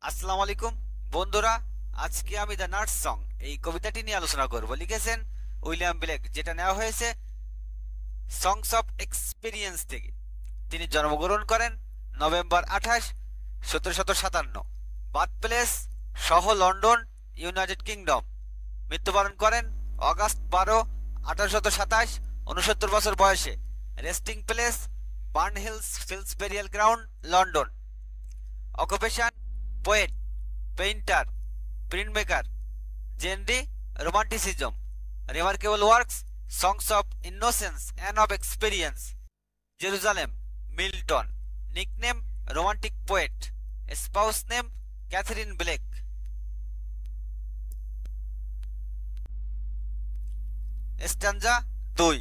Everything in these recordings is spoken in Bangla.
আসসালামু আলাইকুম বন্ধুরা। আজকে আমি দ্য নার্স সং এই কবিতাটি নিয়ে আলোচনা করব। লিখেছেন উইলিয়াম ব্লেক, যেটা নেওয়া হয়েছে সংস অফ এক্সপিরিয়েন্স থেকে। তিনি জন্মগ্রহণ করেন নভেম্বর 28, 1757। বার্থ প্লেস সহ লন্ডন, ইউনাইটেড কিংডম। মৃত্যুবরণ করেন অগাস্ট 12, 1827, 69 বছর বয়সে। Resting place Bunhill Fields burial ground, London. Occupation poet, painter, printmaker. Genre romanticism. Remarkable works songs of innocence and of experience, Jerusalem, Milton. Nickname romantic poet. Spouse name Catherine Blake. Stanza 2,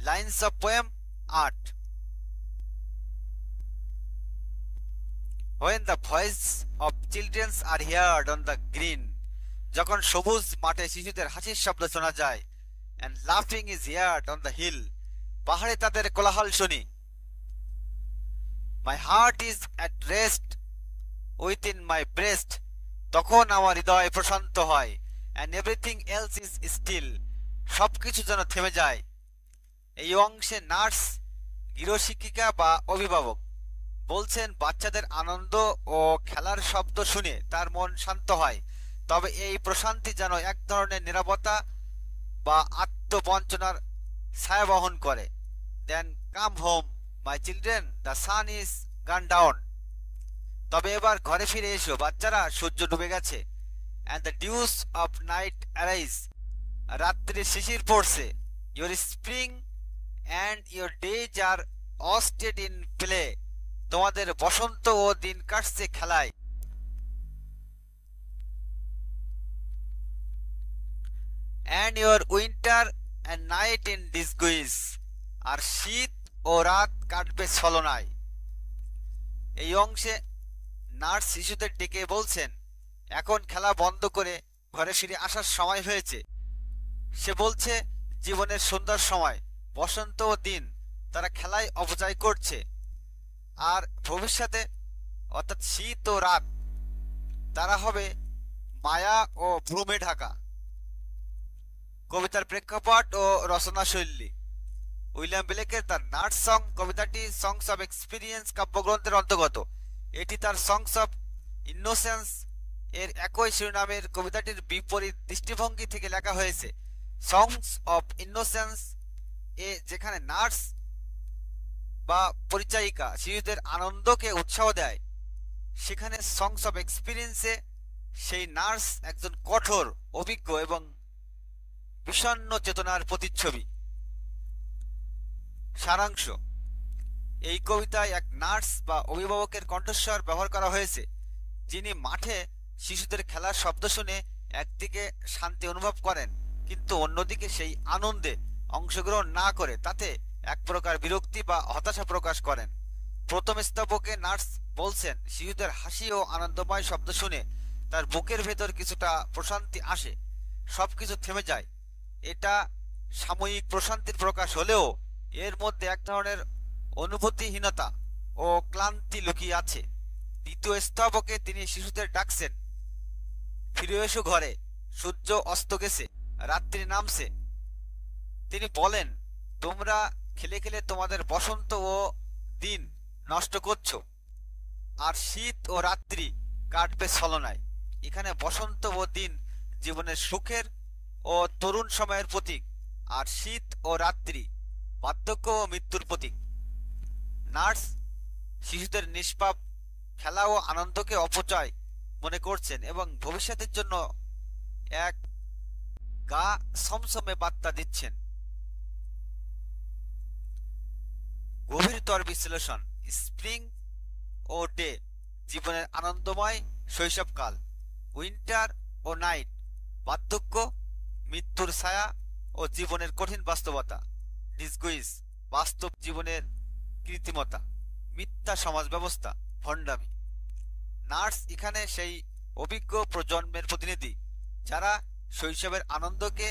lines of poem 8। When the voice of children are heard on the green, যখন সবুজ মাঠে শিশুদের হাসির শব্দ শোনা যায়, and laughing is heard on the hill, পাহাড়ে তাদের কোলাহল শুনি। My heart is at rest within my breast, তখন আমার হৃদয় প্রশান্ত হয়। and everything else is still, সবকিছু যেন থেমে যায়। এই অংশে নার্স, গৃহশিক্ষিকা বা অভিভাবক বলছেন বাচ্চাদের আনন্দ ও খেলার শব্দ শুনে তার মন শান্ত হয়, তবে এই প্রশান্তি যেন এক ধরনের নীরবতা বা আত্মবঞ্চনার ছায়া বহন করে। Then come home my children, the sun is gone down, তবে এবার ঘরে ফিরে এসো বাচ্চারা, সূর্য ডুবে গেছে। And the dews of night arise, রাত্রে শিশির পড়ছে। Your spring and your days are wasted in play, তোমাদের বসন্ত ও দিন কাটছে খেলায়। And your winter and night in disguise, আর শীত ও রাত কাটবে ছলনায়। এই অংশে নার্স শিশুদের ডেকে বলছেন এখন খেলা বন্ধ করে ঘরে ফিরে আসার সময় হয়েছে। সে বলছে জীবনের সুন্দর সময়, বসন্ত ও দিন, তারা খেলায় অপচয় করছে। আর ভবিষ্যতে অর্থাৎ শীত ও রাত, তারা হবে মায়া ও ভ্রমে ঢাকা। কবিতার প্রেক্ষাপট ও রচনা শৈলী। উইলিয়াম ব্লেকের তার নার্স সং কবিতাটি সংস অফ এক্সপিরিয়েন্স কাব্যগ্রন্থের অন্তর্গত। এটি তার সংস অফ ইনোসেন্স এর একই শিরোনামের কবিতাটির বিপরীত দৃষ্টিভঙ্গি থেকে লেখা হয়েছে। সংস অফ ইনোসেন্স এ যেখানে নার্স বা পরিচায়িকা শিশুদের আনন্দকে উৎসাহ দেয়, সেখানে সংস অফ এক্সপিরিয়েন্সে সেই নার্স একজন কঠোর, অভিজ্ঞ এবং বিষণ্ণ চেতনার প্রতিচ্ছবি। সারাংশ: এই কবিতায় এক নার্স বা অভিভাবকের কণ্ঠস্বর ব্যবহার করা হয়েছে, যিনি মাঠে শিশুদের খেলার শব্দ শুনে একদিকে শান্তি অনুভব করেন, কিন্তু অন্যদিকে সেই আনন্দে অংশগ্রহণ না করে তাতে এক প্রকার বিরক্তি বা হতাশা প্রকাশ করেন। প্রথম স্তবকে নার্স বলছেন শিশুদের হাসি ও আনন্দময় শব্দ শুনে তার বুকের ভেতর কিছুটা প্রশান্তি আসে, সবকিছু থেমে যায়। এটা সাময়িক প্রশান্তির প্রকাশ হলেও এর মধ্যে এক ধরনের অনুভূতিহীনতা ও ক্লান্তি লুকিয়ে আছে। দ্বিতীয় স্তবকে তিনি শিশুদের ডাকছেন, ফিরে এসো ঘরে, সূর্য অস্ত গেছে, রাত্রি নামছে। তিনি বলেন তোমরা খেলে খেলে তোমাদের বসন্ত ও দিন নষ্ট করছো, আর শীত ও রাত্রি কাটবে ছলনায়। এখানে বসন্ত ও দিন জীবনের সুখের ও তরুণ সময়ের প্রতীক, আর শীত ও রাত্রি বার্ধক্য ও মৃত্যুর প্রতীক। নার্স শিশুদের নিষ্পাপ খেলা ও আনন্দকে অপচয় মনে করছেন এবং ভবিষ্যতের জন্য এক গা সমসমে বার্তা দিচ্ছেন। গভীরতর বিশ্লেষণ: স্প্রিং ও ডে জীবনের আনন্দময় শৈশবকাল, উইন্টার ও নাইট বার্ধক্য, মৃত্যুর ছায়া ও জীবনের কঠিন বাস্তবতা, ডিসগুইজ বাস্তব জীবনের কৃত্রিমতা, মিথ্যা সমাজ ব্যবস্থা, ভণ্ডামি। নার্স এখানে সেই অভিজ্ঞ প্রজন্মের প্রতিনিধি যারা শৈশবের আনন্দকে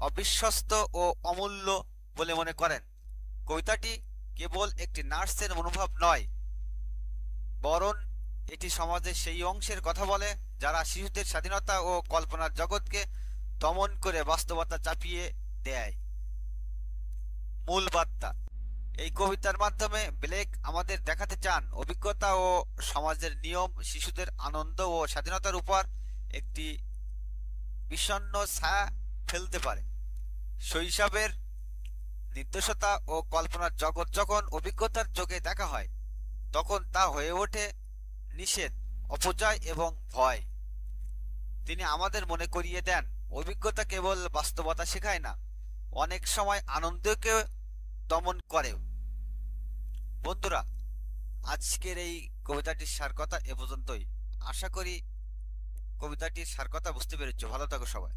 অবিশ্বস্ত ও অমূল্য বলে মনে করেন। কবিতাটি কেবল একটি নার্সের মনোভাব নয়, বরং এটি সমাজের সেই অংশের কথা বলে যারা শিশুদের স্বাধীনতা ও কল্পনার জগৎকে দমন করে বাস্তবতা চাপিয়ে দেয়। মূল বার্তা: এই কবিতার মাধ্যমে ব্লেক আমাদের দেখাতে চান অভিজ্ঞতা ও সমাজের নিয়ম শিশুদের আনন্দ ও স্বাধীনতার উপর একটি বিষণ্ণ ছায়া ফেলতে পারে। শৈশবের নির্দোষতা ও কল্পনার জগৎ যখন অভিজ্ঞতার চোখে দেখা হয়, তখন তা হয়ে ওঠে নিষেধ, অপজয় এবং ভয়। তিনি আমাদের মনে করিয়ে দেন, অভিজ্ঞতা কেবল বাস্তবতা শেখায় না, অনেক সময় আনন্দকে দমন করেও। বন্ধুরা, আজকের এই কবিতাটির সারকথা এ পর্যন্তই। আশা করি কবিতাটির সারকথা বুঝতে পেরেছো। ভালো থাকো সবাই।